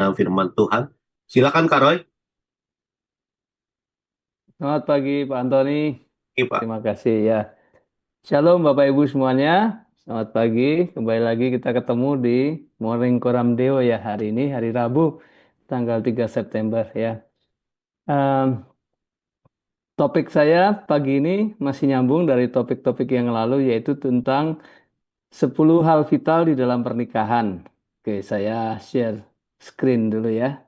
firman Tuhan. Silakan Kak Roy. Selamat pagi Pak Antoni, Iya, Pak. terima kasih ya. Shalom Bapak Ibu semuanya, selamat pagi. Kembali lagi kita ketemu di Morning Koram Deo ya hari ini, hari Rabu, tanggal 3 September ya. Em, Topik saya pagi ini masih nyambung dari topik-topik yang lalu yaitu tentang 10 hal vital di dalam pernikahan. Oke, saya share screen dulu ya.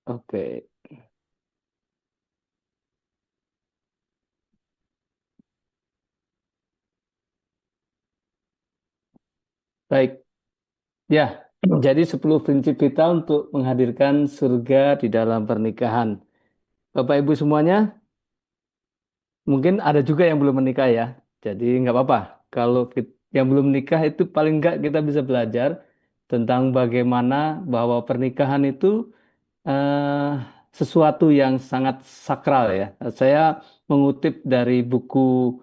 Oke, baik. Ya, jadi 10 prinsip vital untuk menghadirkan surga di dalam pernikahan. Bapak Ibu semuanya, mungkin ada juga yang belum menikah ya. Jadi nggak apa-apa. Kalau yang belum menikah itu paling nggak kita bisa belajar tentang bagaimana bahwa pernikahan itu eh, sesuatu yang sangat sakral ya. Saya mengutip dari buku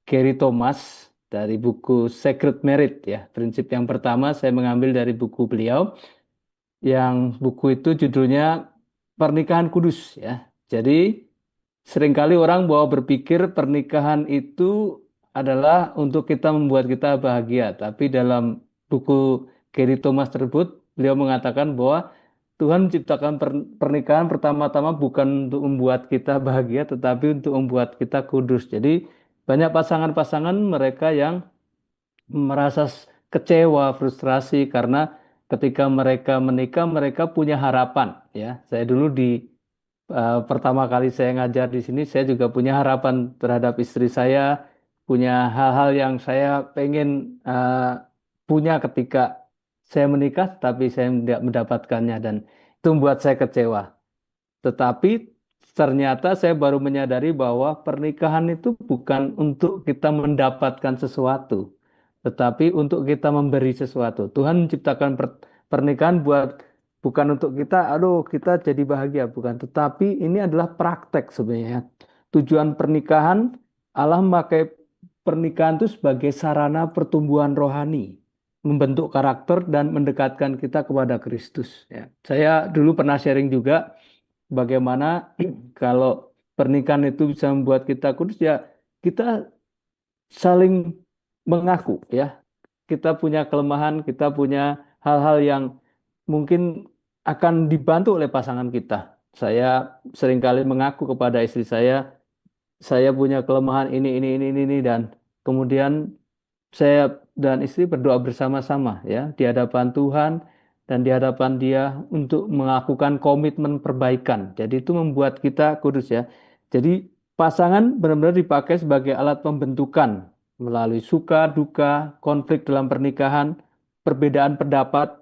Gary Thomas, dari buku Sacred Marriage ya. Prinsip yang pertama saya mengambil dari buku beliau yang buku itu judulnya Pernikahan Kudus ya. Jadi seringkali orang bahwa berpikir pernikahan itu adalah untuk kita membuat kita bahagia, tapi dalam buku Gary Thomas tersebut beliau mengatakan bahwa Tuhan menciptakan pernikahan pertama-tama bukan untuk membuat kita bahagia, tetapi untuk membuat kita kudus. Jadi banyak pasangan-pasangan mereka yang merasa kecewa, frustrasi karena ketika mereka menikah mereka punya harapan ya. Saya dulu di pertama kali saya ngajar di sini saya juga punya harapan terhadap istri saya, punya hal-hal yang saya pengen punya ketika saya menikah tapi saya tidak mendapatkannya dan itu membuat saya kecewa. Tetapi ternyata saya baru menyadari bahwa pernikahan itu bukan untuk kita mendapatkan sesuatu, tetapi untuk kita memberi sesuatu. Tuhan menciptakan pernikahan bukan untuk kita, aduh kita jadi bahagia, bukan. Tetapi ini adalah praktek sebenarnya. Tujuan pernikahan, Allah memakai pernikahan itu sebagai sarana pertumbuhan rohani, membentuk karakter dan mendekatkan kita kepada Kristus. Ya. Saya dulu pernah sharing juga bagaimana kalau pernikahan itu bisa membuat kita kudus ya kita saling mengaku ya kita punya kelemahan kita punya hal-hal yang mungkin akan dibantu oleh pasangan kita. Saya seringkali mengaku kepada istri saya punya kelemahan ini dan kemudian saya dan istri berdoa bersama-sama ya di hadapan Tuhan dan di hadapan Dia untuk melakukan komitmen perbaikan. Jadi itu membuat kita kudus ya. Jadi pasangan benar-benar dipakai sebagai alat pembentukan melalui suka, duka, konflik dalam pernikahan, perbedaan pendapat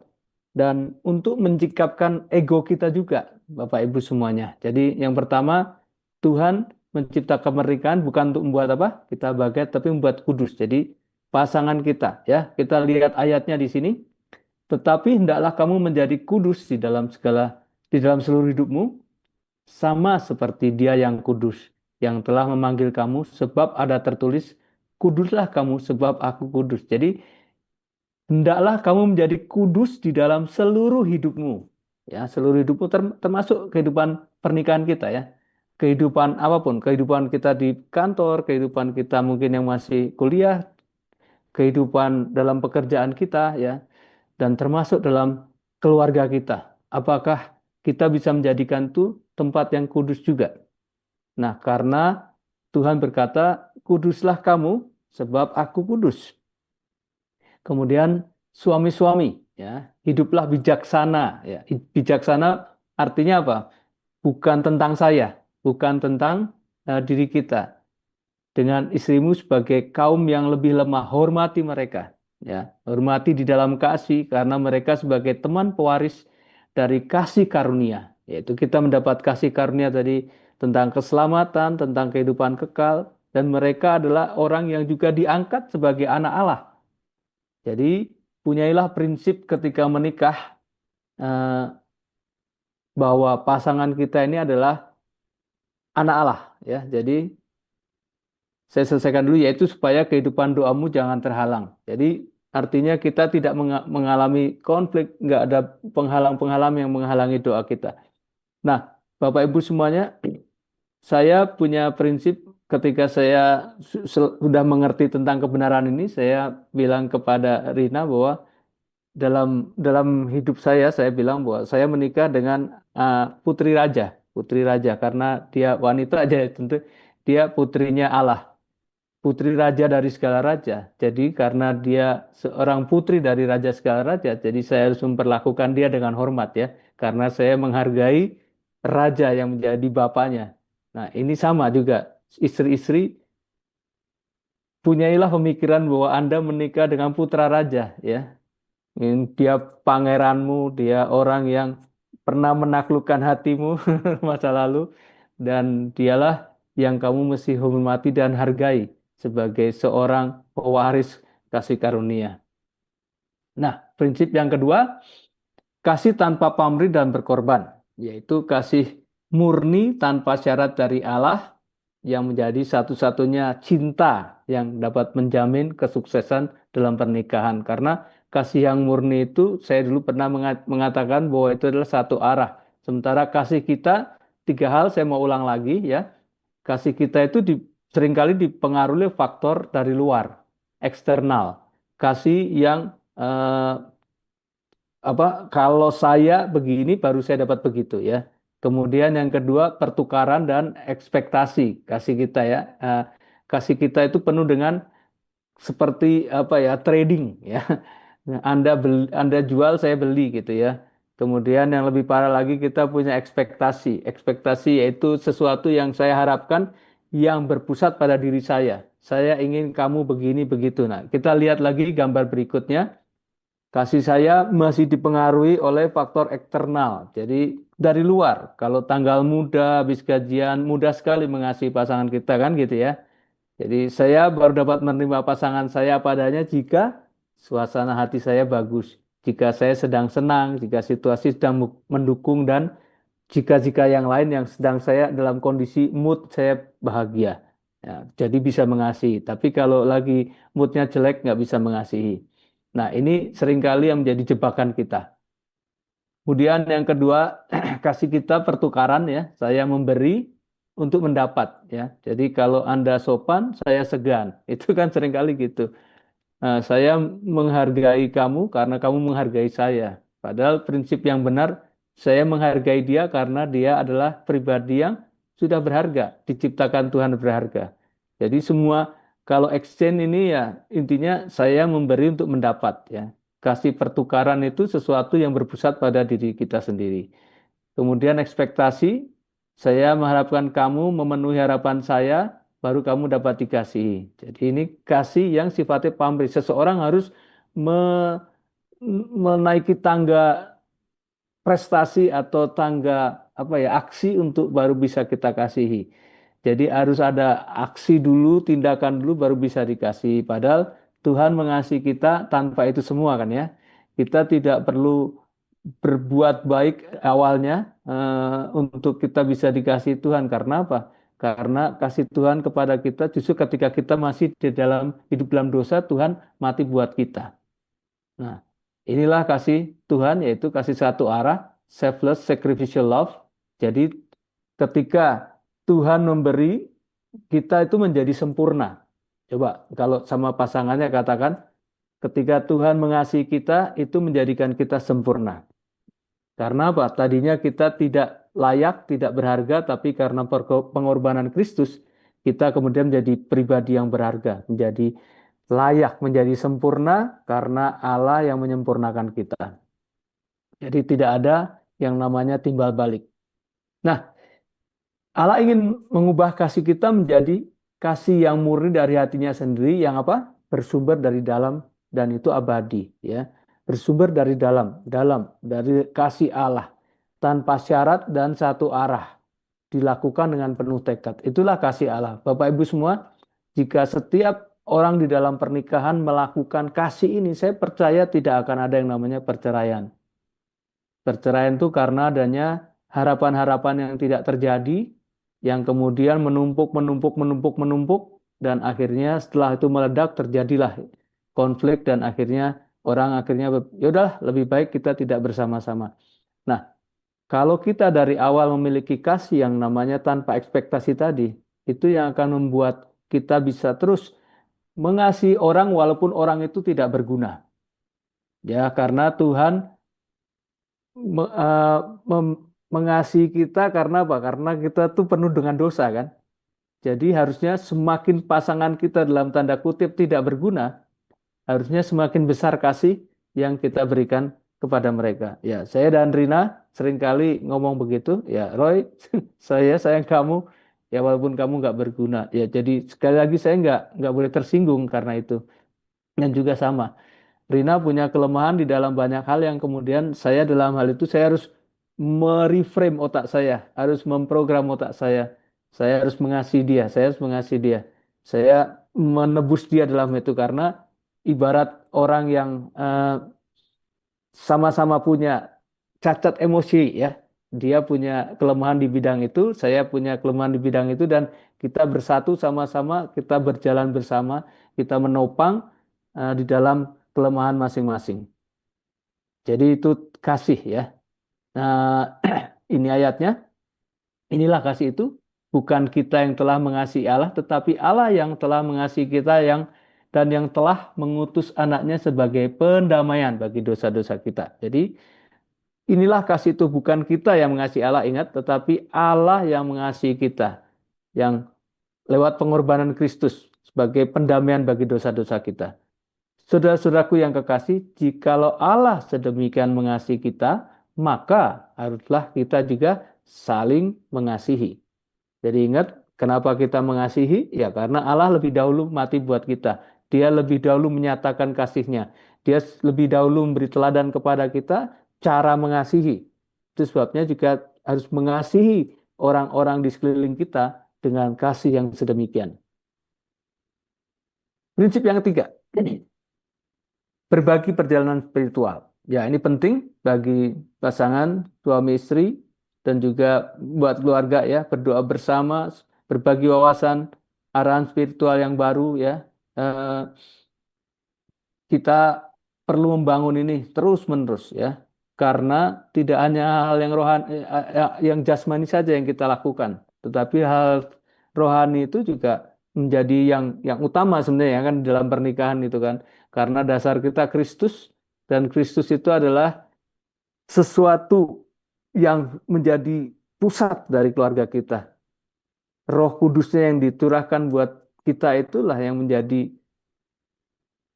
dan untuk mencikapkan ego kita juga, Bapak Ibu semuanya. Jadi yang pertama Tuhan menciptakan pernikahan bukan untuk membuat apa? Kita bahagia tapi membuat kudus. Jadi pasangan kita ya. Kita lihat ayatnya di sini. Tetapi hendaklah kamu menjadi kudus di dalam seluruh hidupmu sama seperti Dia yang kudus yang telah memanggil kamu sebab ada tertulis kuduslah kamu sebab aku kudus. Jadi hendaklah kamu menjadi kudus di dalam seluruh hidupmu. Ya, seluruh hidupmu termasuk kehidupan pernikahan kita ya. Kehidupan apapun, kehidupan kita di kantor, kehidupan kita mungkin yang masih kuliah, kehidupan dalam pekerjaan kita ya, dan termasuk dalam keluarga kita. Apakah kita bisa menjadikan itu tempat yang kudus juga? Nah, karena Tuhan berkata, kuduslah kamu sebab aku kudus. Kemudian suami-suami ya, hiduplah bijaksana ya. Bijaksana artinya apa? Bukan tentang saya, bukan tentang diri kita. Dengan istrimu sebagai kaum yang lebih lemah, hormati mereka ya. Hormati di dalam kasih karena mereka sebagai teman pewaris dari kasih karunia. Yaitu kita mendapat kasih karunia tadi tentang keselamatan, tentang kehidupan kekal dan mereka adalah orang yang juga diangkat sebagai anak Allah. Jadi punyailah prinsip ketika menikah eh, bahwa pasangan kita ini adalah anak Allah ya. Jadi saya selesaikan dulu yaitu supaya kehidupan doamu jangan terhalang. Jadi Artinya kita tidak mengalami konflik, nggak ada penghalang-penghalang yang menghalangi doa kita. Nah, Bapak Ibu semuanya, saya punya prinsip ketika saya sudah mengerti tentang kebenaran ini, saya bilang kepada Rina bahwa dalam dalam hidup saya bilang bahwa saya menikah dengan putri raja karena dia wanita aja tentu dia putrinya Allah, putri raja dari segala raja. Jadi karena dia seorang putri dari raja segala raja, jadi saya harus memperlakukan dia dengan hormat ya, karena saya menghargai raja yang menjadi bapaknya. Nah, ini sama juga istri-istri, punyailah pemikiran bahwa Anda menikah dengan putra raja ya. Dia pangeranmu, dia orang yang pernah menaklukkan hatimu masa lalu, dan dialah yang kamu mesti hormati dan hargai sebagai seorang pewaris kasih karunia. Nah, prinsip yang kedua, kasih tanpa pamrih dan berkorban, yaitu kasih murni tanpa syarat dari Allah yang menjadi satu-satunya cinta yang dapat menjamin kesuksesan dalam pernikahan. Karena kasih yang murni itu, saya dulu pernah mengatakan bahwa itu adalah satu arah. Sementara kasih kita, tiga hal saya mau ulang lagi ya. Kasih kita itu seringkali dipengaruhi faktor dari luar, eksternal. Kasih yang kalau saya begini baru saya dapat begitu ya. Kemudian yang kedua pertukaran dan ekspektasi kasih kita ya. Kasih kita itu penuh dengan seperti apa ya, trading ya. Nah, Anda jual saya beli gitu ya. Kemudian yang lebih parah lagi kita punya ekspektasi. Ekspektasi yaitu sesuatu yang saya harapkan yang berpusat pada diri saya. Saya ingin kamu begini begitu. Nah, kita lihat lagi gambar berikutnya. Kasih saya masih dipengaruhi oleh faktor eksternal. Jadi dari luar, kalau tanggal muda, habis gajian, mudah sekali mengasihi pasangan kita kan gitu ya. Jadi saya baru dapat menerima pasangan saya padanya jika suasana hati saya bagus, jika saya sedang senang, jika situasi sedang mendukung, dan jika-jika yang lain yang sedang saya dalam kondisi mood saya bahagia. Ya, jadi bisa mengasihi. Tapi kalau lagi moodnya jelek nggak bisa mengasihi. Nah, ini seringkali yang menjadi jebakan kita. Kemudian yang kedua, kasih kita pertukaran ya. Saya memberi untuk mendapat ya. Jadi kalau Anda sopan, saya segan. Itu kan seringkali gitu. Nah, saya menghargai kamu karena kamu menghargai saya. Padahal prinsip yang benar, saya menghargai dia karena dia adalah pribadi yang sudah berharga, diciptakan Tuhan berharga. Jadi semua kalau exchange ini ya intinya saya memberi untuk mendapat ya. Kasih pertukaran itu sesuatu yang berpusat pada diri kita sendiri. Kemudian ekspektasi, saya mengharapkan kamu memenuhi harapan saya, baru kamu dapat dikasihi. Jadi ini kasih yang sifatnya pamrih. Seseorang harus me- menaiki tangga prestasi atau tangga apa ya, aksi untuk baru bisa kita kasihi. Jadi harus ada aksi dulu, tindakan dulu baru bisa dikasihi. Padahal Tuhan mengasihi kita tanpa itu semua kan ya. Kita tidak perlu berbuat baik awalnya untuk kita bisa dikasihi Tuhan. Karena apa? Karena kasih Tuhan kepada kita justru ketika kita masih di dalam hidup dalam dosa, Tuhan mati buat kita. Nah, inilah kasih Tuhan, yaitu kasih satu arah, selfless sacrificial love. Jadi ketika Tuhan memberi, kita itu menjadi sempurna. Coba kalau sama pasangannya katakan, ketika Tuhan mengasihi kita, itu menjadikan kita sempurna. Karena apa? Tadinya kita tidak layak, tidak berharga, tapi karena pengorbanan Kristus, kita kemudian menjadi pribadi yang berharga, menjadi layak, menjadi sempurna karena Allah yang menyempurnakan kita. Jadi tidak ada yang namanya timbal balik. Nah, Allah ingin mengubah kasih kita menjadi kasih yang murni dari hatinya sendiri, yang apa? Bersumber dari dalam dan itu abadi, ya. Bersumber dari dalam dari kasih Allah tanpa syarat dan satu arah, dilakukan dengan penuh tekad. Itulah kasih Allah. Bapak Ibu semua, jika setiap orang di dalam pernikahan melakukan kasih ini, saya percaya tidak akan ada yang namanya perceraian. Perceraian itu karena adanya harapan-harapan yang tidak terjadi, yang kemudian menumpuk, menumpuk, menumpuk, menumpuk, dan akhirnya setelah itu meledak terjadilah konflik dan akhirnya orang akhirnya ya udahlah lebih baik kita tidak bersama-sama. Nah, kalau kita dari awal memiliki kasih yang namanya tanpa ekspektasi tadi, itu yang akan membuat kita bisa terus mengasihi orang walaupun orang itu tidak berguna. Ya, karena Tuhan me- eh, mengasihi kita karena apa? Karena kita tuh penuh dengan dosa kan. Jadi harusnya semakin pasangan kita dalam tanda kutip tidak berguna, harusnya semakin besar kasih yang kita berikan kepada mereka. Ya, saya dan Rina seringkali ngomong begitu. Ya, Roy, saya sayang kamu. Ya, walaupun kamu nggak berguna. Ya, jadi sekali lagi saya nggak boleh tersinggung karena itu. Dan juga sama. Rina punya kelemahan di dalam banyak hal yang kemudian saya dalam hal itu saya harus mereframe otak saya, harus memprogram otak saya. Saya harus mengasihi dia, saya harus mengasihi dia. Saya menebus dia dalam itu karena ibarat orang yang sama-sama punya cacat emosi ya. Dia punya kelemahan di bidang itu, saya punya kelemahan di bidang itu dan kita bersatu sama-sama, kita berjalan bersama, kita menopang di dalam kelemahan masing-masing. Jadi itu kasih ya. Nah, ini ayatnya. Inilah kasih itu bukan kita yang telah mengasihi Allah, tetapi Allah yang telah mengasihi kita dan yang telah mengutus anaknya sebagai pendamaian bagi dosa-dosa kita. Jadi inilah kasih itu bukan kita yang mengasihi Allah, ingat, tetapi Allah yang mengasihi kita, yang lewat pengorbanan Kristus sebagai pendamaian bagi dosa-dosa kita. Saudara-saudaraku yang kekasih, jikalau Allah sedemikian mengasihi kita, maka haruslah kita juga saling mengasihi. Jadi ingat, kenapa kita mengasihi? Ya karena Allah lebih dahulu mati buat kita. Dia lebih dahulu menyatakan kasihnya. Dia lebih dahulu memberi teladan kepada kita cara mengasihi. Itu sebabnya juga harus mengasihi orang-orang di sekeliling kita dengan kasih yang sedemikian. Prinsip yang ketiga, berbagi perjalanan spiritual. Ya, ini penting bagi pasangan suami istri dan juga buat keluarga ya, berdoa bersama, berbagi wawasan, arahan spiritual yang baru ya. Eh, kita perlu membangun ini terus-menerus ya. Karena tidak hanya hal yang rohani, yang jasmani saja yang kita lakukan, tetapi hal rohani itu juga menjadi yang utama sebenarnya kan dalam pernikahan itu kan. Karena dasar kita Kristus dan Kristus itu adalah sesuatu yang menjadi pusat dari keluarga kita. Roh Kudusnya yang diturahkan buat kita itulah yang menjadi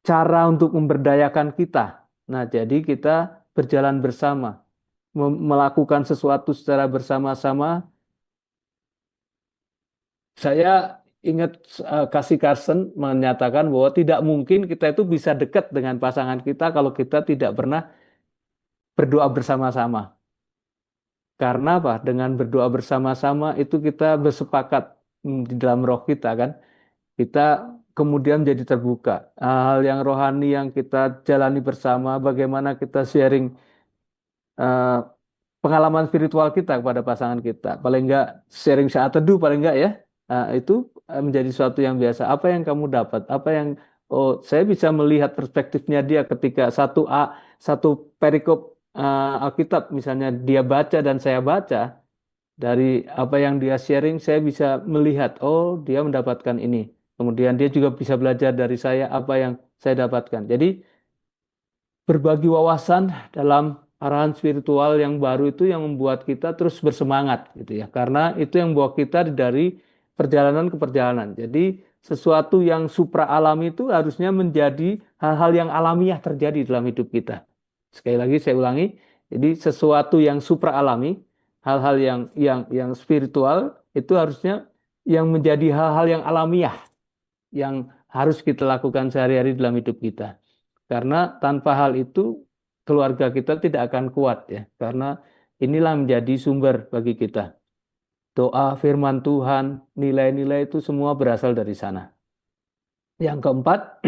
cara untuk memberdayakan kita. Nah, jadi kita berjalan bersama, melakukan sesuatu secara bersama-sama. Saya ingat Kasih Carson menyatakan bahwa tidak mungkin kita itu bisa dekat dengan pasangan kita kalau kita tidak pernah berdoa bersama-sama. Karena apa? Dengan berdoa bersama-sama itu kita bersepakat di dalam roh kita kan. Kita kemudian jadi terbuka. Hal yang rohani yang kita jalani bersama, bagaimana kita sharing eh, pengalaman spiritual kita kepada pasangan kita. Paling enggak sharing saat teduh, paling enggak ya. Itu menjadi sesuatu yang biasa. Apa yang kamu dapat? Apa yang saya bisa melihat perspektifnya dia ketika satu perikop Alkitab misalnya dia baca dan saya baca dari apa yang dia sharing saya bisa melihat dia mendapatkan ini. Kemudian dia juga bisa belajar dari saya apa yang saya dapatkan. Jadi berbagi wawasan dalam arahan spiritual yang baru itu yang membuat kita terus bersemangat gitu ya. Karena itu yang membawa kita dari perjalanan ke perjalanan. Jadi sesuatu yang supra alami itu harusnya menjadi hal-hal yang alamiah terjadi dalam hidup kita. Sekali lagi saya ulangi, jadi sesuatu yang supra alami, hal-hal yang spiritual itu harusnya yang menjadi hal-hal yang alamiah yang harus kita lakukan sehari-hari dalam hidup kita. Karena tanpa hal itu keluarga kita tidak akan kuat ya. Karena inilah menjadi sumber bagi kita. Doa, firman Tuhan, nilai-nilai itu semua berasal dari sana. Yang keempat,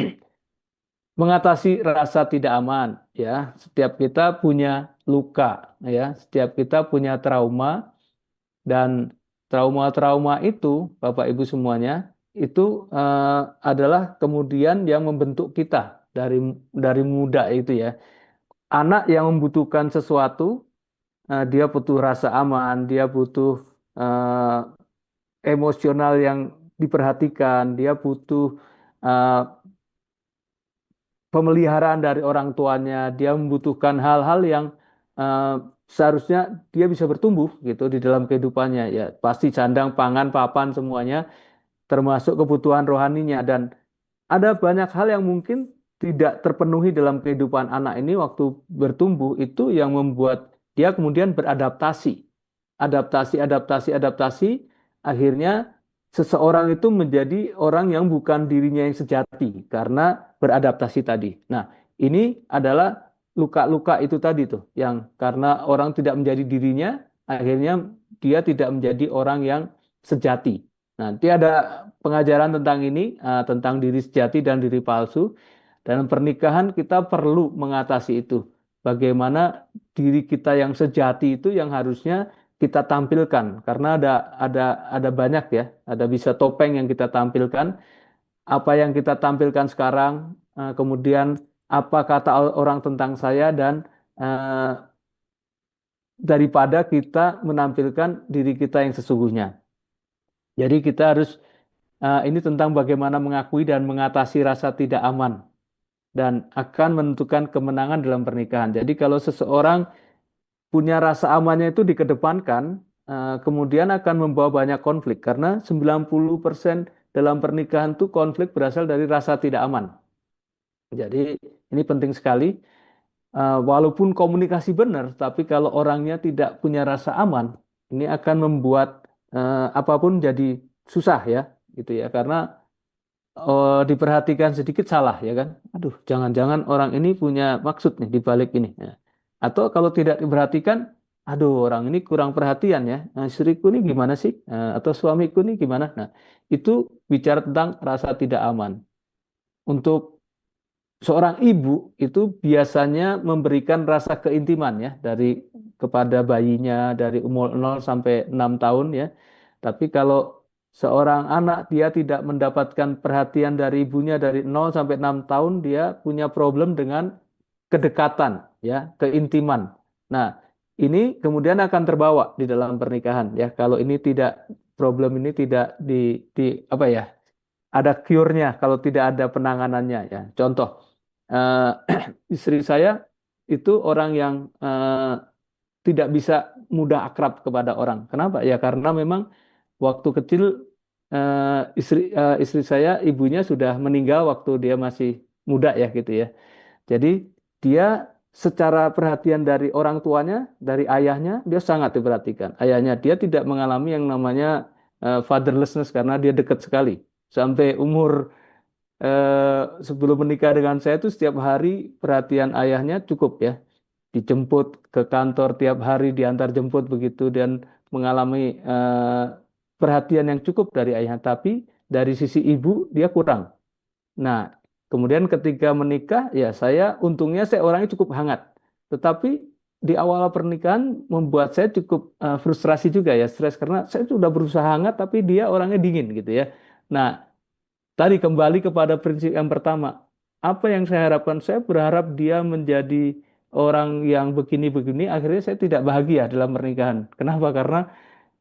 mengatasi rasa tidak aman ya. Setiap kita punya luka ya, setiap kita punya trauma dan trauma-trauma itu Bapak Ibu semuanya itu adalah kemudian yang membentuk kita. dari muda itu ya. Anak yang membutuhkan sesuatu, dia butuh rasa aman, dia butuh emosional yang diperhatikan, dia butuh eh, pemeliharaan dari orang tuanya, dia membutuhkan hal-hal yang eh, seharusnya dia bisa bertumbuh gitu di dalam kehidupannya. Ya, pasti sandang, pangan, papan semuanya, termasuk kebutuhan rohaninya. Dan ada banyak hal yang mungkin tidak terpenuhi dalam kehidupan anak ini waktu bertumbuh, itu yang membuat dia kemudian beradaptasi. Adaptasi, adaptasi, adaptasi, akhirnya seseorang itu menjadi orang yang bukan dirinya yang sejati karena beradaptasi tadi. Nah, ini adalah luka-luka itu tadi tuh, yang karena orang tidak menjadi dirinya, akhirnya dia tidak menjadi orang yang sejati. Nanti ada pengajaran tentang ini, tentang diri sejati dan diri palsu. Dalam pernikahan kita perlu mengatasi itu. Bagaimana diri kita yang sejati itu yang harusnya kita tampilkan, karena ada banyak ya, ada bisa topeng yang kita tampilkan, apa yang kita tampilkan sekarang, kemudian apa kata orang tentang saya, dan eh, daripada kita menampilkan diri kita yang sesungguhnya. Jadi kita harus ini tentang bagaimana mengakui dan mengatasi rasa tidak aman dan akan menentukan kemenangan dalam pernikahan. Jadi kalau seseorang punya rasa amannya itu dikedepankan, kemudian akan membawa banyak konflik karena 90% dalam pernikahan itu konflik berasal dari rasa tidak aman. Jadi ini penting sekali. Walaupun komunikasi benar, tapi kalau orangnya tidak punya rasa aman, ini akan membuat apapun jadi susah ya, gitu ya. Karena diperhatikan sedikit salah ya kan. Aduh, jangan-jangan orang ini punya maksud nih di balik ini. Ya. Atau kalau tidak diperhatikan, aduh orang ini kurang perhatian ya. Nah, istriku ini gimana sih? Atau suamiku ini gimana? Nah, itu bicara tentang rasa tidak aman. Untuk seorang ibu itu biasanya memberikan rasa keintiman ya dari kepada bayinya dari umur 0 sampai 6 tahun ya. Tapi kalau seorang anak dia tidak mendapatkan perhatian dari ibunya dari 0 sampai 6 tahun, dia punya problem dengan kedekatan ya, keintiman. Nah, ini kemudian akan terbawa di dalam pernikahan ya. Kalau ini tidak, problem ini tidak di apa ya, ada cure-nya kalau tidak ada penanganannya ya. Contoh, eh, istri saya itu orang yang tidak bisa mudah akrab kepada orang. Kenapa? Ya karena memang waktu kecil istri saya ibunya sudah meninggal waktu dia masih muda ya gitu ya. Jadi dia secara perhatian dari orang tuanya, dari ayahnya, dia sangat diperhatikan. Ayahnya dia tidak mengalami yang namanya fatherlessness karena dia dekat sekali. Sampai umur sebelum menikah dengan saya itu setiap hari perhatian ayahnya cukup ya. Dijemput ke kantor tiap hari, diantar jemput begitu, dan mengalami perhatian yang cukup dari ayah. Tapi dari sisi ibu dia kurang. Nah, kemudian ketika menikah, ya saya untungnya saya orangnya cukup hangat. Tetapi di awal pernikahan membuat saya cukup frustrasi juga ya, stres karena saya sudah berusaha hangat tapi dia orangnya dingin gitu ya. Nah, tadi kembali kepada prinsip yang pertama. Apa yang saya harapkan? Saya berharap dia menjadi orang yang begini-begini, akhirnya saya tidak bahagia dalam pernikahan. Kenapa? Karena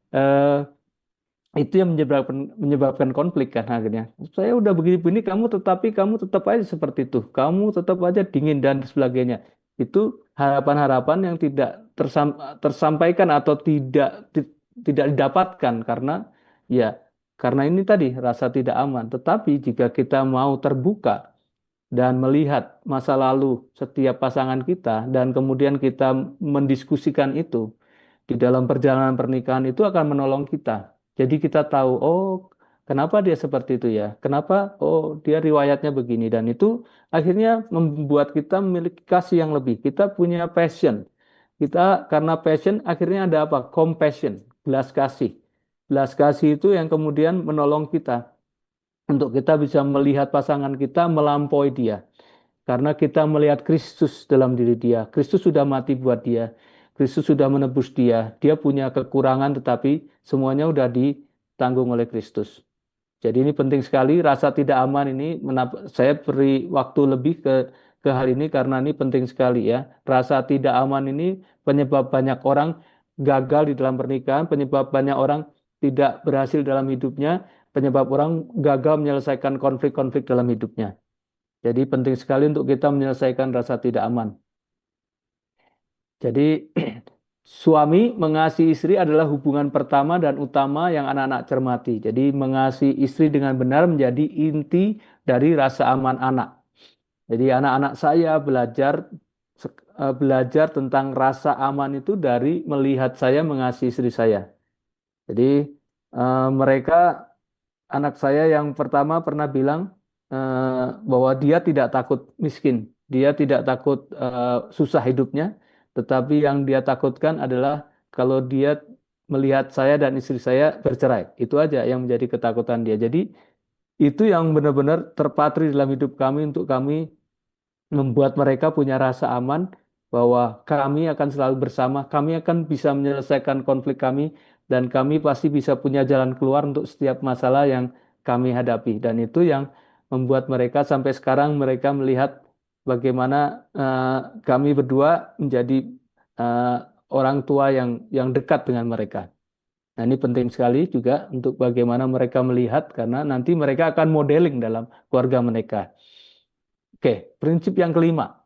eh, itu yang menyebabkan konflik kan akhirnya. Saya udah begini-begini kamu, tetapi kamu tetap aja seperti itu. Kamu tetap aja dingin dan sebagainya. Itu harapan-harapan yang tidak tersampaikan atau tidak didapatkan karena ya karena ini tadi rasa tidak aman. Tetapi jika kita mau terbuka dan melihat masa lalu setiap pasangan kita dan kemudian kita mendiskusikan itu di dalam perjalanan pernikahan, itu akan menolong kita. Jadi kita tahu, oh kenapa dia seperti itu ya, kenapa, oh dia riwayatnya begini, dan itu akhirnya membuat kita memiliki kasih yang lebih. Kita punya passion. Kita karena passion akhirnya ada apa? Compassion, belas kasih. Belas kasih itu yang kemudian menolong kita untuk kita bisa melihat pasangan kita melampaui dia. Karena kita melihat Kristus dalam diri dia. Kristus sudah mati buat dia. Kristus sudah menebus dia. Dia punya kekurangan tetapi semuanya sudah ditanggung oleh Kristus. Jadi ini penting sekali, rasa tidak aman ini saya beri waktu lebih ke hal ini karena ini penting sekali ya. Rasa tidak aman ini penyebab banyak orang gagal di dalam pernikahan, penyebab banyak orang tidak berhasil dalam hidupnya, penyebab orang gagal menyelesaikan konflik-konflik dalam hidupnya. Jadi penting sekali untuk kita menyelesaikan rasa tidak aman. Jadi suami mengasihi istri adalah hubungan pertama dan utama yang anak-anak cermati. Jadi mengasihi istri dengan benar menjadi inti dari rasa aman anak. Jadi anak-anak saya belajar tentang rasa aman itu dari melihat saya mengasihi istri saya. Jadi mereka anak saya yang pertama pernah bilang bahwa dia tidak takut miskin, dia tidak takut susah hidupnya, tetapi yang dia takutkan adalah kalau dia melihat saya dan istri saya bercerai. Itu aja yang menjadi ketakutan dia. Jadi itu yang benar-benar terpatri dalam hidup kami untuk kami membuat mereka punya rasa aman bahwa kami akan selalu bersama, kami akan bisa menyelesaikan konflik kami, dan kami pasti bisa punya jalan keluar untuk setiap masalah yang kami hadapi. Dan itu yang membuat mereka sampai sekarang mereka melihat bagaimana kami berdua menjadi eh, orang tua yang dekat dengan mereka. Nah, ini penting sekali juga untuk bagaimana mereka melihat karena nanti mereka akan modeling dalam keluarga mereka. Oke, prinsip yang kelima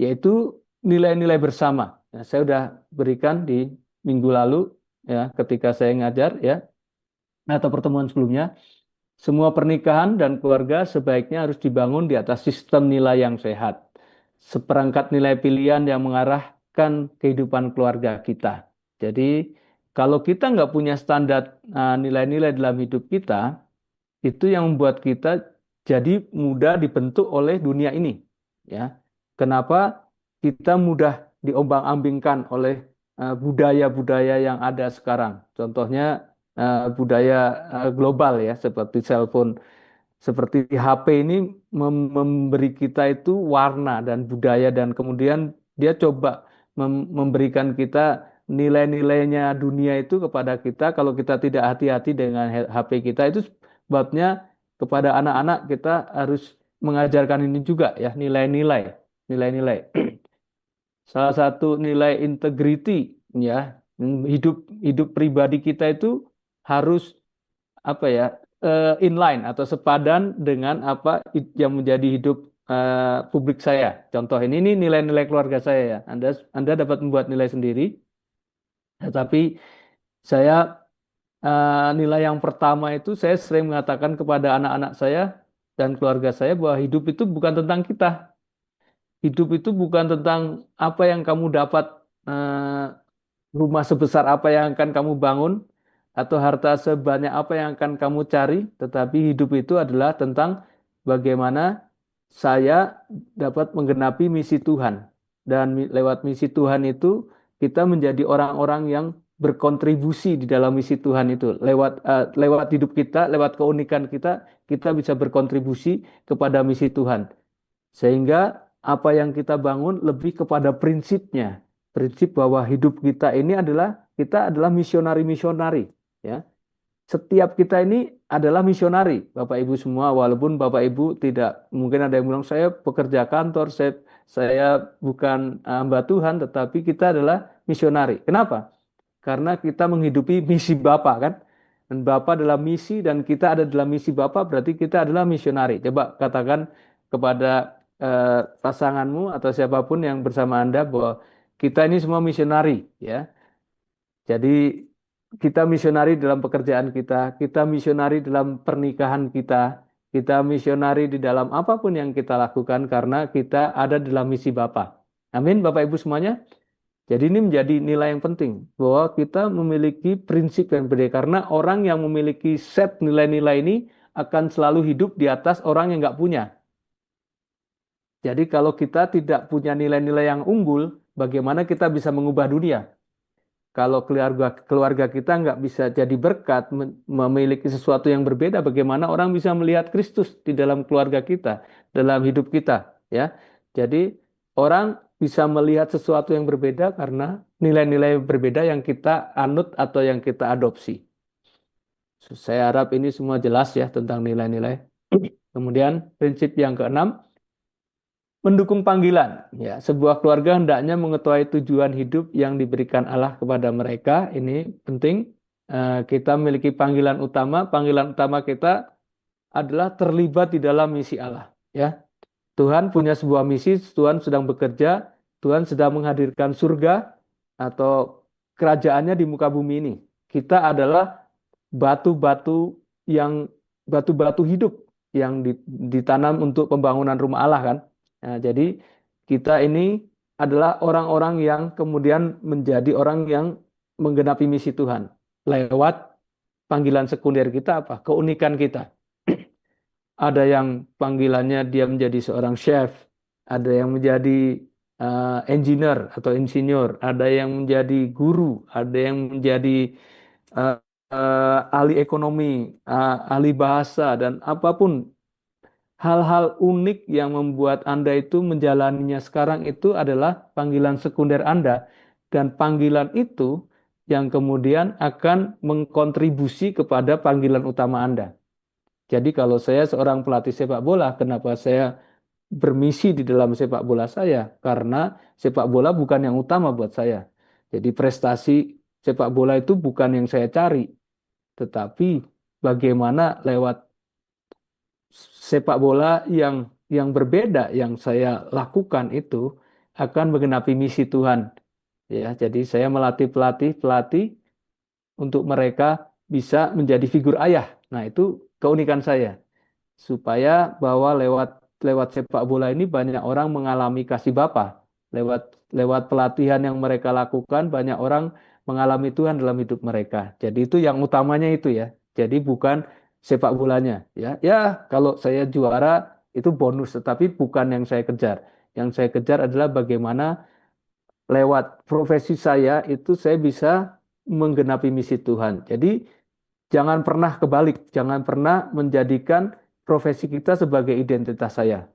yaitu nilai-nilai bersama. Nah, saya sudah berikan di minggu lalu ya ketika saya ngajar ya atau pertemuan sebelumnya. Semua pernikahan dan keluarga sebaiknya harus dibangun di atas sistem nilai yang sehat. Seperangkat nilai pilihan yang mengarahkan kehidupan keluarga kita. Jadi kalau kita nggak punya standar nilai-nilai dalam hidup kita, itu yang membuat kita jadi mudah dibentuk oleh dunia ini. Ya, kenapa kita mudah diombang-ambingkan oleh budaya-budaya yang ada sekarang? Contohnya budaya global ya, seperti cellphone, seperti HP ini memberi kita itu warna dan budaya dan kemudian dia coba memberikan kita nilai-nilainya dunia itu kepada kita. Kalau kita tidak hati-hati dengan HP kita itu sebabnya kepada anak-anak kita harus mengajarkan ini juga ya, nilai-nilai, nilai-nilai. Salah satu nilai integrity ya, hidup hidup pribadi kita itu harus apa ya, inline atau sepadan dengan apa yang menjadi hidup publik saya. Contoh ini nilai-nilai keluarga saya ya. Anda dapat membuat nilai sendiri, tetapi saya nilai yang pertama itu saya sering mengatakan kepada anak-anak saya dan keluarga saya bahwa hidup itu bukan tentang kita. Hidup itu bukan tentang apa yang kamu dapat, eh, rumah sebesar apa yang akan kamu bangun, atau harta sebanyak apa yang akan kamu cari, tetapi hidup itu adalah tentang bagaimana saya dapat menggenapi misi Tuhan. Dan lewat misi Tuhan itu kita menjadi orang-orang yang berkontribusi di dalam misi Tuhan itu. Lewat hidup kita, lewat keunikan kita, kita bisa berkontribusi kepada misi Tuhan. Sehingga apa yang kita bangun lebih kepada prinsipnya. Prinsip bahwa hidup kita adalah misionari-misionari, ya. Setiap kita ini adalah misionari, Bapak Ibu semua, walaupun Bapak Ibu tidak, mungkin ada yang bilang saya pekerja kantor, saya bukan hamba Tuhan, tetapi kita adalah misionari. Kenapa? Karena kita menghidupi misi Bapa kan. Dan Bapa adalah misi dan kita ada dalam misi Bapa, berarti kita adalah misionari. Coba katakan kepada pasanganmu atau siapapun yang bersama Anda bahwa kita ini semua misionari ya. Jadi kita misionari dalam pekerjaan kita, kita misionari dalam pernikahan kita misionari di dalam apapun yang kita lakukan karena kita ada dalam misi Bapa. Amin, Bapak Ibu semuanya. Jadi ini menjadi nilai yang penting bahwa kita memiliki prinsip yang berbeda karena orang yang memiliki set nilai-nilai ini akan selalu hidup di atas orang yang nggak punya. Jadi kalau kita tidak punya nilai-nilai yang unggul, bagaimana kita bisa mengubah dunia? Kalau keluarga kita nggak bisa jadi berkat, memiliki sesuatu yang berbeda, bagaimana orang bisa melihat Kristus di dalam keluarga kita, dalam hidup kita, ya? Jadi orang bisa melihat sesuatu yang berbeda karena nilai-nilai berbeda yang kita anut atau yang kita adopsi. Saya harap ini semua jelas ya tentang nilai-nilai. Kemudian prinsip yang keenam, mendukung panggilan. Ya, sebuah keluarga hendaknya mengetahui tujuan hidup yang diberikan Allah kepada mereka. Ini penting. Kita memiliki panggilan utama. Panggilan utama kita adalah terlibat di dalam misi Allah. Ya, Tuhan punya sebuah misi. Tuhan sedang bekerja. Tuhan sedang menghadirkan surga atau kerajaannya di muka bumi ini. Kita adalah batu-batu yang batu-batu hidup yang ditanam untuk pembangunan rumah Allah kan. Nah, jadi kita ini adalah orang-orang yang kemudian menjadi orang yang menggenapi misi Tuhan lewat panggilan sekunder kita apa? Keunikan kita. Ada yang panggilannya dia menjadi seorang chef, ada yang menjadi engineer atau insinyur, ada yang menjadi guru, ada yang menjadi eh, ahli ekonomi, ahli bahasa, dan apapun hal-hal unik yang membuat Anda itu menjalaninya sekarang itu adalah panggilan sekunder Anda. Dan panggilan itu yang kemudian akan mengkontribusi kepada panggilan utama Anda. Jadi kalau saya seorang pelatih sepak bola, kenapa saya bermisi di dalam sepak bola saya? Karena sepak bola bukan yang utama buat saya. Jadi prestasi sepak bola itu bukan yang saya cari, tetapi bagaimana lewat sepak bola yang berbeda yang saya lakukan itu akan menggenapi misi Tuhan. Ya, jadi saya melatih pelatih untuk mereka bisa menjadi figur ayah. Nah, itu keunikan saya supaya bahwa lewat lewat sepak bola ini banyak orang mengalami kasih Bapa. Lewat lewat pelatihan yang mereka lakukan banyak orang mengalami Tuhan dalam hidup mereka. Jadi itu yang utamanya itu ya. Jadi bukan sepak bolanya ya. Ya, kalau saya juara itu bonus tetapi bukan yang saya kejar. Yang saya kejar adalah bagaimana lewat profesi saya itu saya bisa menggenapi misi Tuhan. Jadi jangan pernah kebalik, jangan pernah menjadikan profesi kita sebagai identitas saya.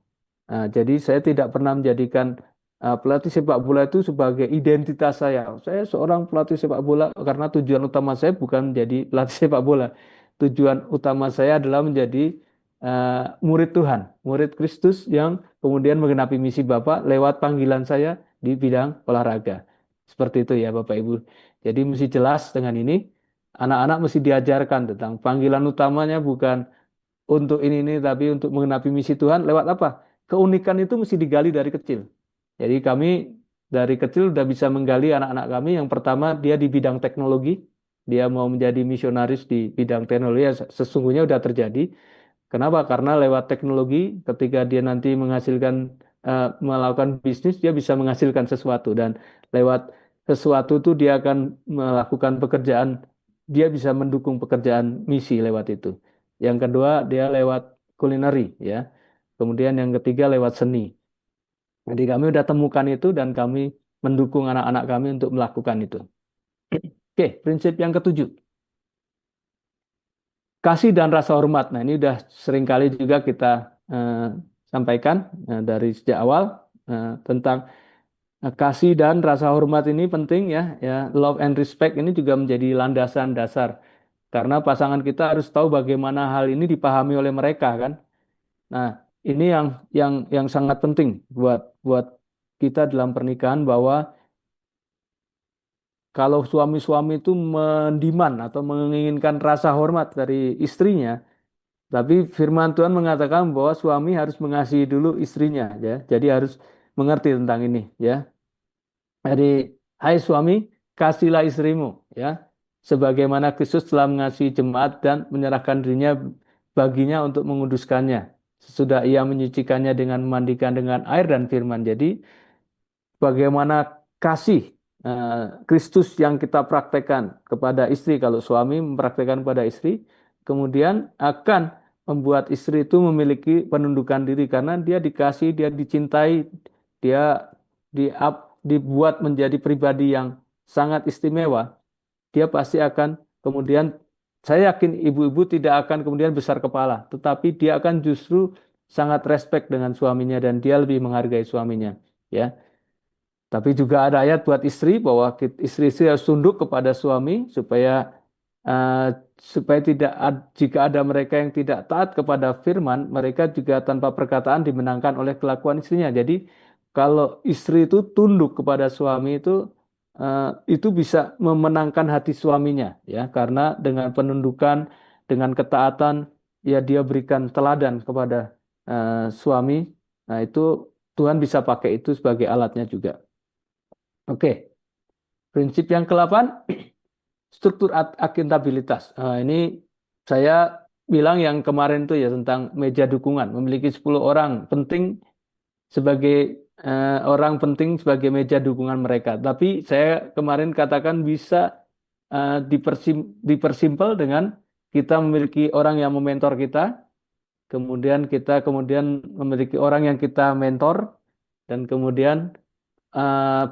Nah, jadi saya tidak pernah menjadikan pelatih sepak bola itu sebagai identitas saya. Saya seorang pelatih sepak bola karena tujuan utama saya bukan menjadi pelatih sepak bola. Tujuan utama saya adalah menjadi murid Tuhan, murid Kristus yang kemudian menggenapi misi Bapak lewat panggilan saya di bidang olahraga. Seperti itu ya Bapak Ibu. Jadi mesti jelas dengan ini. Anak-anak mesti diajarkan tentang panggilan utamanya bukan untuk ini tapi untuk menggenapi misi Tuhan lewat apa? Keunikan itu mesti digali dari kecil. Jadi kami dari kecil udah bisa menggali anak-anak kami. Yang pertama dia di bidang teknologi, dia mau menjadi misionaris di bidang teknologi, ya sesungguhnya udah terjadi. Kenapa? Karena lewat teknologi, ketika dia nanti menghasilkan melakukan bisnis, dia bisa menghasilkan sesuatu dan lewat sesuatu itu dia akan melakukan pekerjaan, dia bisa mendukung pekerjaan misi lewat itu. Yang kedua, dia lewat kulineri, ya. Kemudian yang ketiga lewat seni. Jadi kami udah temukan itu dan kami mendukung anak-anak kami untuk melakukan itu. Oke, prinsip yang ketujuh. Kasih dan rasa hormat. Nah, ini udah sering kali juga kita sampaikan dari sejak awal tentang kasih dan rasa hormat ini penting ya. Ya, love and respect ini juga menjadi landasan dasar. Karena pasangan kita harus tahu bagaimana hal ini dipahami oleh mereka kan. Nah, ini yang sangat penting buat buat kita dalam pernikahan bahwa kalau suami-suami itu mendiman atau menginginkan rasa hormat dari istrinya, tapi firman Tuhan mengatakan bahwa suami harus mengasihi dulu istrinya, ya. Jadi harus mengerti tentang ini, ya. Jadi, hai suami, kasihlah istrimu, ya. Sebagaimana Kristus telah mengasihi jemaat dan menyerahkan dirinya baginya untuk menguduskannya. Sesudah ia menyucikannya dengan memandikan dengan air dan firman. Jadi, bagaimana kasih Kristus yang kita praktekkan kepada istri, kalau suami mempraktekkan kepada istri, kemudian akan membuat istri itu memiliki penundukan diri karena dia dikasih, dia dicintai, dia dibuat menjadi pribadi yang sangat istimewa. Dia pasti akan kemudian, saya yakin ibu-ibu tidak akan kemudian besar kepala, tetapi dia akan justru sangat respect dengan suaminya dan dia lebih menghargai suaminya, ya. Tapi juga ada ayat buat istri bahwa istri-istri harus tunduk kepada suami supaya eh, supaya jika ada mereka yang tidak taat kepada firman, mereka juga tanpa perkataan dimenangkan oleh kelakuan istrinya. Jadi kalau istri itu tunduk kepada suami itu bisa memenangkan hati suaminya, ya, karena dengan penundukan, dengan ketaatan, ya dia berikan teladan kepada suami. Nah, itu Tuhan bisa pakai itu sebagai alatnya juga. Oke, prinsip yang ke-8, struktur akuntabilitas. Ini saya bilang yang kemarin itu ya tentang meja dukungan, memiliki 10 orang penting sebagai orang penting sebagai meja dukungan mereka. Tapi saya kemarin katakan bisa dipersimpel dengan kita memiliki orang yang mementor kita, kemudian kita memiliki orang yang kita mentor, dan kemudian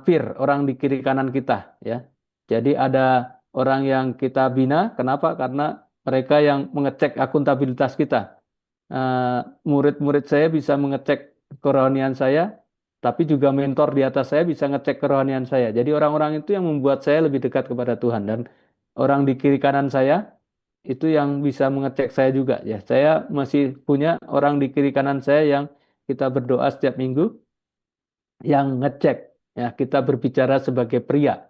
peer, orang di kiri kanan kita, ya. Jadi ada orang yang kita bina, kenapa? Karena mereka yang mengecek akuntabilitas kita. Eh, Murid-murid saya bisa mengecek kerohanian saya, tapi juga mentor di atas saya bisa ngecek kerohanian saya. Jadi orang-orang itu yang membuat saya lebih dekat kepada Tuhan, dan orang di kiri kanan saya itu yang bisa mengecek saya juga, ya. Saya masih punya orang di kiri kanan saya yang kita berdoa setiap minggu, yang ngecek, ya, kita berbicara sebagai pria.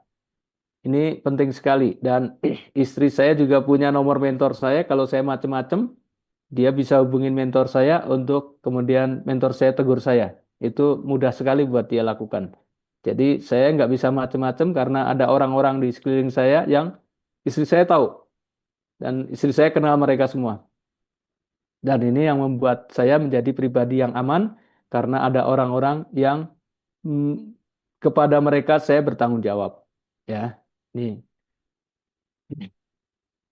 Ini penting sekali, dan istri saya juga punya nomor mentor saya. Kalau saya macem-macem, dia bisa hubungin mentor saya untuk kemudian mentor saya tegur saya. Itu mudah sekali buat dia lakukan. Jadi saya nggak bisa macem-macem karena ada orang-orang di sekeliling saya yang istri saya tahu, dan istri saya kenal mereka semua. Dan ini yang membuat saya menjadi pribadi yang aman karena ada orang-orang yang mm, kepada mereka saya bertanggung jawab. Ya, nih.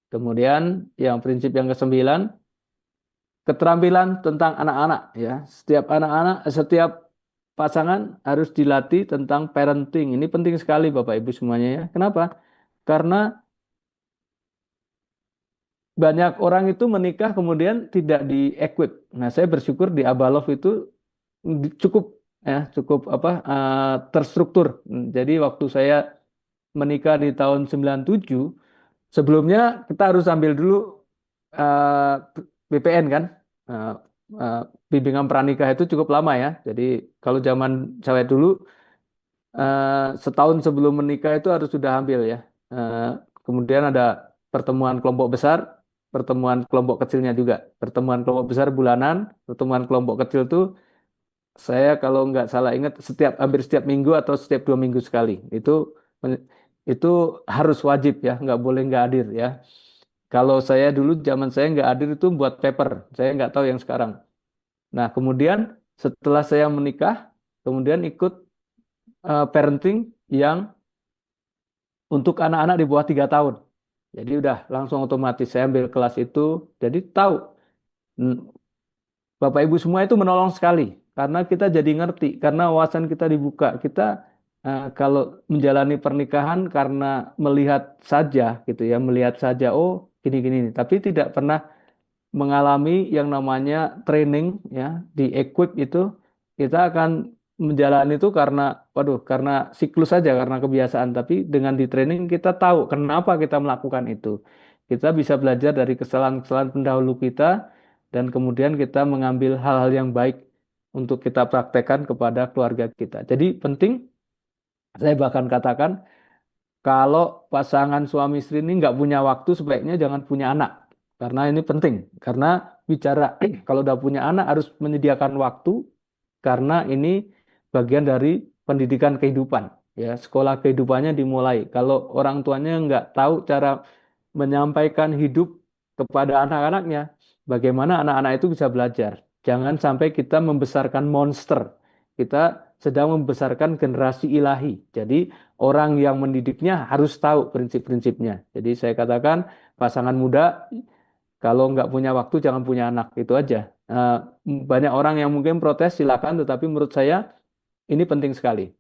Kemudian yang prinsip yang ke-9, keterampilan tentang anak-anak, ya. Setiap pasangan harus dilatih tentang parenting. Ini penting sekali Bapak Ibu semuanya, ya. Kenapa? Karena banyak orang itu menikah kemudian tidak di-equip. Nah, saya bersyukur di Abalov itu cukup, ya, cukup terstruktur. Jadi waktu saya menikah di tahun 97, sebelumnya kita harus ambil dulu eh, BPN kan. Eh, eh, Bimbingan pranikah itu cukup lama, ya. Jadi kalau zaman saya dulu setahun sebelum menikah itu harus sudah ambil, ya. Eh, Kemudian ada pertemuan kelompok besar, pertemuan kelompok kecilnya juga. Pertemuan kelompok besar bulanan, pertemuan kelompok kecil tuh saya kalau nggak salah ingat hampir setiap minggu atau setiap 2 minggu sekali. Itu harus wajib, ya, nggak boleh nggak hadir, ya. Kalau saya dulu zaman saya nggak hadir itu buat paper, saya nggak tahu yang sekarang. Nah, kemudian setelah saya menikah, kemudian ikut parenting yang untuk anak-anak di bawah 3 tahun. Jadi udah langsung otomatis saya ambil kelas itu, jadi tahu. Hmm, Bapak Ibu semua itu menolong sekali karena kita jadi ngerti, karena wawasan kita dibuka. Kita kalau menjalani pernikahan karena melihat saja gitu, ya, melihat saja, oh, gini-gini, tapi tidak pernah mengalami yang namanya training, ya, di equip itu, kita akan menjalani itu karena, waduh, karena siklus saja, karena kebiasaan. Tapi dengan di training kita tahu kenapa kita melakukan itu. Kita bisa belajar dari kesalahan-kesalahan pendahulu kita, dan kemudian kita mengambil hal-hal yang baik untuk kita praktekkan kepada keluarga kita. Jadi penting, saya bahkan katakan, kalau pasangan suami istri ini nggak punya waktu, sebaiknya jangan punya anak. Karena ini penting. Karena bicara kalau udah punya anak harus menyediakan waktu, karena ini bagian dari pendidikan kehidupan. Ya, sekolah kehidupannya dimulai. Kalau orang tuanya nggak tahu cara menyampaikan hidup kepada anak-anaknya, bagaimana anak-anak itu bisa belajar? Jangan sampai kita membesarkan monster. Kita sedang membesarkan generasi ilahi. Jadi orang yang mendidiknya harus tahu prinsip-prinsipnya. Jadi saya katakan pasangan muda kalau nggak punya waktu jangan punya anak, itu aja. Eh, Banyak orang yang mungkin protes, silakan, tetapi menurut saya ini penting sekali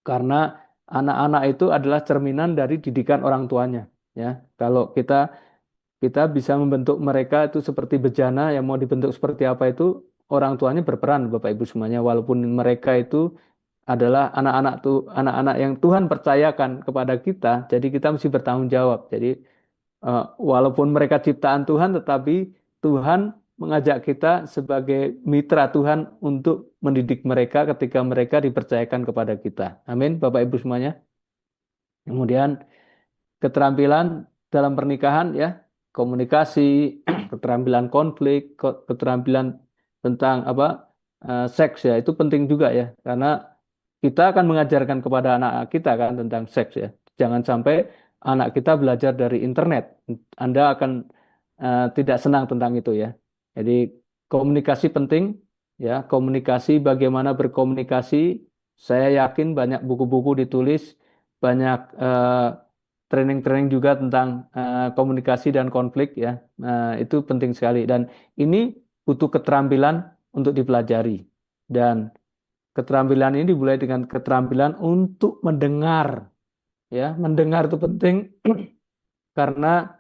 karena anak-anak itu adalah cerminan dari didikan orang tuanya. Ya, kalau kita bisa membentuk mereka itu seperti bejana yang mau dibentuk seperti apa, itu orang tuanya berperan, Bapak Ibu semuanya, walaupun mereka itu adalah anak-anak yang Tuhan percayakan kepada kita, jadi kita mesti bertanggung jawab. Jadi Walaupun mereka ciptaan Tuhan, tetapi Tuhan mengajak kita sebagai mitra Tuhan untuk mendidik mereka ketika mereka dipercayakan kepada kita. Amin, Bapak Ibu semuanya. Kemudian keterampilan dalam pernikahan ya, komunikasi, keterampilan konflik, keterampilan tentang seks ya, itu penting juga ya, karena kita akan mengajarkan kepada anak kita kan tentang seks ya. Jangan sampai anak kita belajar dari internet. Anda akan tidak senang tentang itu ya. Jadi komunikasi penting ya, komunikasi bagaimana berkomunikasi. Saya yakin banyak buku-buku ditulis, banyak training-training juga tentang komunikasi dan konflik ya. Itu penting sekali dan ini butuh keterampilan untuk dipelajari. Dan keterampilan ini dimulai dengan keterampilan untuk mendengar ya. Mendengar itu penting karena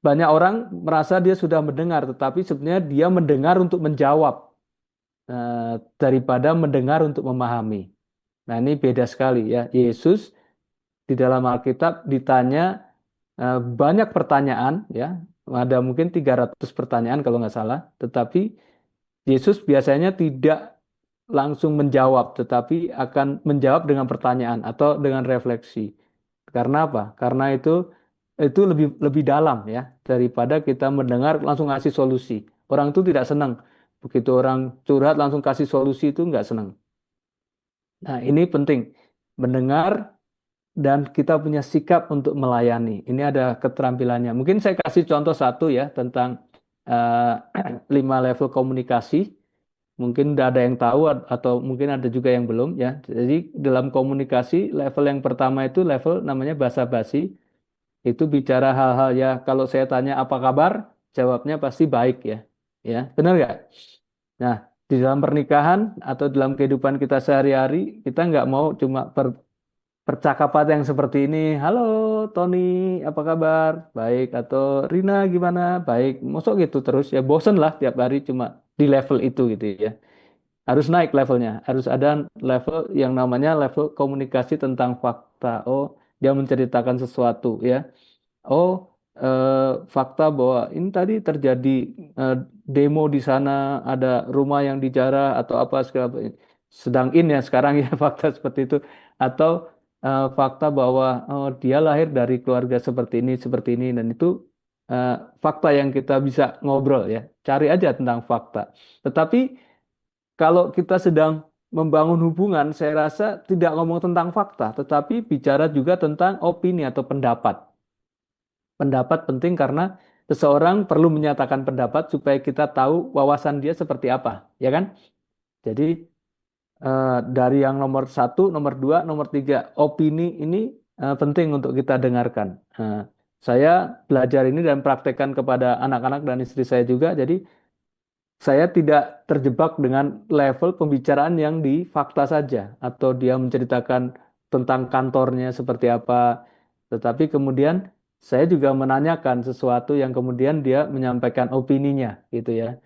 banyak orang merasa dia sudah mendengar, tetapi sebenarnya dia mendengar untuk menjawab daripada mendengar untuk memahami. Nah, ini beda sekali ya. Yesus di dalam Alkitab ditanya banyak pertanyaan ya. Ada mungkin 300 pertanyaan kalau nggak salah, tetapi Yesus biasanya tidak langsung menjawab, tetapi akan menjawab dengan pertanyaan atau dengan refleksi. Karena apa? Karena itu lebih lebih dalam ya daripada kita mendengar langsung kasih solusi. Orang itu tidak senang. Begitu orang curhat langsung kasih solusi itu nggak senang. Nah, ini penting. Mendengar dan kita punya sikap untuk melayani. Ini ada keterampilannya. Mungkin saya kasih contoh satu ya tentang lima level komunikasi. Mungkin udah ada yang tahu atau mungkin ada juga yang belum ya. Jadi dalam komunikasi level yang pertama itu level namanya basa-basi. Itu bicara hal-hal ya kalau saya tanya apa kabar, jawabnya pasti baik ya. Ya, benar nggak? Nah, di dalam pernikahan atau dalam kehidupan kita sehari-hari, kita nggak mau cuma percakapan yang seperti ini. Halo Tony, apa kabar? Baik. Atau Rina gimana? Baik. Masuk gitu terus ya bosen lah tiap hari cuma di level itu gitu ya. Harus naik levelnya. Harus ada level yang namanya level komunikasi tentang fakta. Oh, dia menceritakan sesuatu ya. Oh, fakta bahwa ini tadi terjadi eh, demo di sana, ada rumah yang dijarah atau apa segala sedang in ya sekarang ya fakta seperti itu. Atau fakta bahwa oh, dia lahir dari keluarga seperti ini dan itu eh, fakta yang kita bisa ngobrol ya. Cari aja tentang fakta. Tetapi kalau kita sedang membangun hubungan, saya rasa tidak ngomong tentang fakta, tetapi bicara juga tentang opini atau pendapat. Pendapat penting karena seseorang perlu menyatakan pendapat supaya kita tahu wawasan dia seperti apa, ya kan? Jadi dari yang nomor satu, nomor dua, nomor tiga, opini ini penting untuk kita dengarkan. Saya belajar ini dan praktekkan kepada anak-anak dan istri saya juga. Jadi saya tidak terjebak dengan level pembicaraan yang di fakta saja atau dia menceritakan tentang kantornya seperti apa, tetapi kemudian saya juga menanyakan sesuatu yang kemudian dia menyampaikan opininya gitu ya.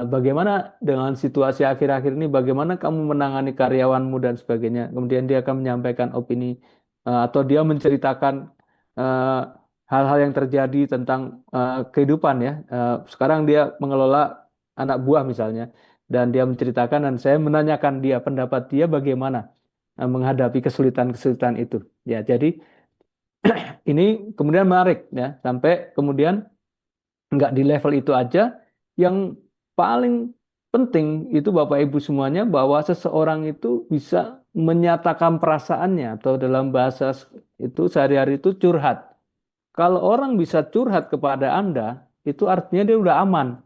Bagaimana dengan situasi akhir-akhir ini, bagaimana kamu menangani karyawanmu dan sebagainya. Kemudian dia akan menyampaikan opini atau dia menceritakan eh, hal-hal yang terjadi tentang kehidupan ya. Sekarang dia mengelola anak buah misalnya, dan dia menceritakan dan saya menanyakan dia pendapat dia bagaimana menghadapi kesulitan-kesulitan itu. Ya, jadi ini kemudian menarik ya, sampai kemudian nggak di level itu aja. Yang paling penting itu Bapak Ibu semuanya bahwa seseorang itu bisa menyatakan perasaannya atau dalam bahasa itu sehari-hari itu curhat. Kalau orang bisa curhat kepada Anda, itu artinya dia udah aman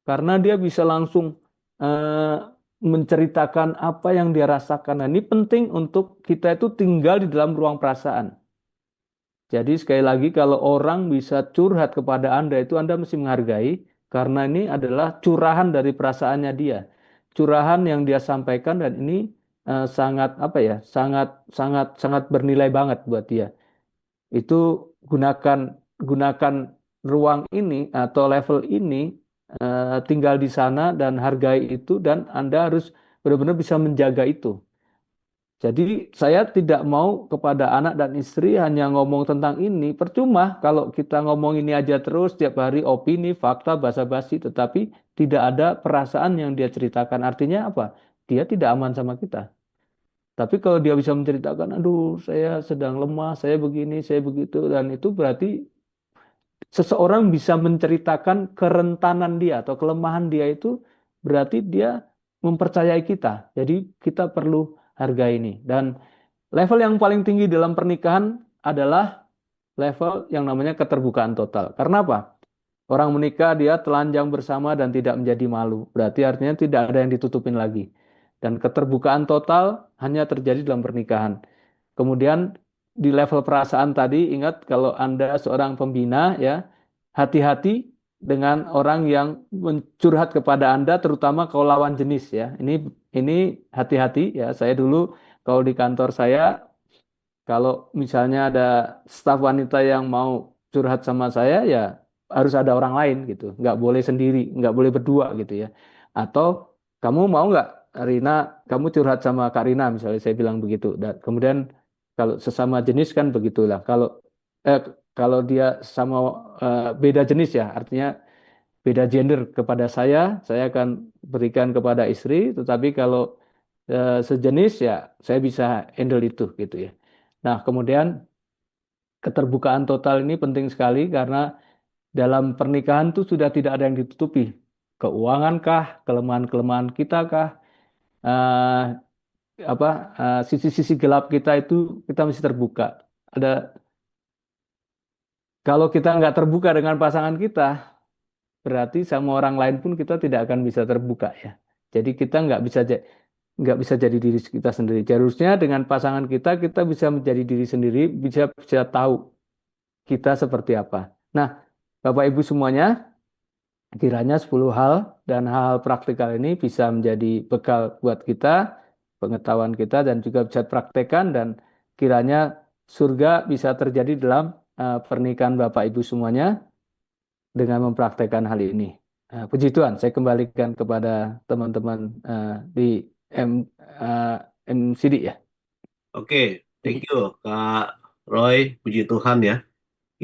karena dia bisa langsung eh, menceritakan apa yang dia rasakan. Nah, ini penting untuk kita itu tinggal di dalam ruang perasaan. Jadi sekali lagi kalau orang bisa curhat kepada Anda itu Anda mesti menghargai karena ini adalah curahan dari perasaannya dia. Curahan yang dia sampaikan dan ini sangat apa ya? Sangat sangat sangat bernilai banget buat dia. Itu gunakan gunakan ruang ini atau level ini tinggal di sana dan hargai itu dan Anda harus benar-benar bisa menjaga itu. Jadi saya tidak mau kepada anak dan istri hanya ngomong tentang ini. Percuma kalau kita ngomong ini aja terus tiap hari opini, fakta, basa-basi, tetapi tidak ada perasaan yang dia ceritakan. Artinya apa? Dia tidak aman sama kita. Tapi kalau dia bisa menceritakan, aduh saya sedang lemah, saya begini, saya begitu, dan itu berarti seseorang bisa menceritakan kerentanan dia atau kelemahan dia itu berarti dia mempercayai kita. Jadi kita perlu hargai ini. Dan level yang paling tinggi dalam pernikahan adalah level yang namanya keterbukaan total. Karena apa? Orang menikah dia telanjang bersama dan tidak menjadi malu. Berarti artinya tidak ada yang ditutupin lagi. Dan keterbukaan total hanya terjadi dalam pernikahan. Kemudian di level perasaan tadi ingat kalau Anda seorang pembina ya, hati-hati dengan orang yang mencurhat kepada Anda terutama kalau lawan jenis ya. Ini hati-hati ya. Saya dulu kalau di kantor saya kalau misalnya ada staf wanita yang mau curhat sama saya, ya harus ada orang lain gitu. Nggak boleh sendiri, nggak boleh berdua gitu ya. Atau kamu mau nggak, Rina, kamu curhat sama Kak Rina misalnya saya bilang begitu. Dan kemudian kalau sesama jenis kan begitulah. Eh, kalau dia sama beda jenis ya, artinya beda gender kepada saya akan berikan kepada istri. Tetapi kalau sejenis ya, saya bisa handle itu gitu ya. Nah, kemudian keterbukaan total ini penting sekali karena dalam pernikahan itu sudah tidak ada yang ditutupi. Keuangan kah, kelemahan-kelemahan kita kah, eh, apa sisi-sisi gelap kita itu kita mesti terbuka. Ada kalau kita nggak terbuka dengan pasangan kita, berarti sama orang lain pun kita tidak akan bisa terbuka ya. Jadi kita nggak bisa jadi diri kita sendiri. Harusnya dengan pasangan kita kita bisa menjadi diri sendiri, bisa bisa tahu kita seperti apa. Nah, Bapak Ibu semuanya, kiranya 10 hal dan hal-hal praktikal ini bisa menjadi bekal buat kita, pengetahuan kita dan juga bisa praktekkan dan kiranya surga bisa terjadi dalam pernikahan Bapak Ibu semuanya dengan mempraktekkan hal ini. Puji Tuhan, saya kembalikan kepada teman-teman di M, eh, MCD ya. Oke, thank you Kak Roy. Puji Tuhan ya.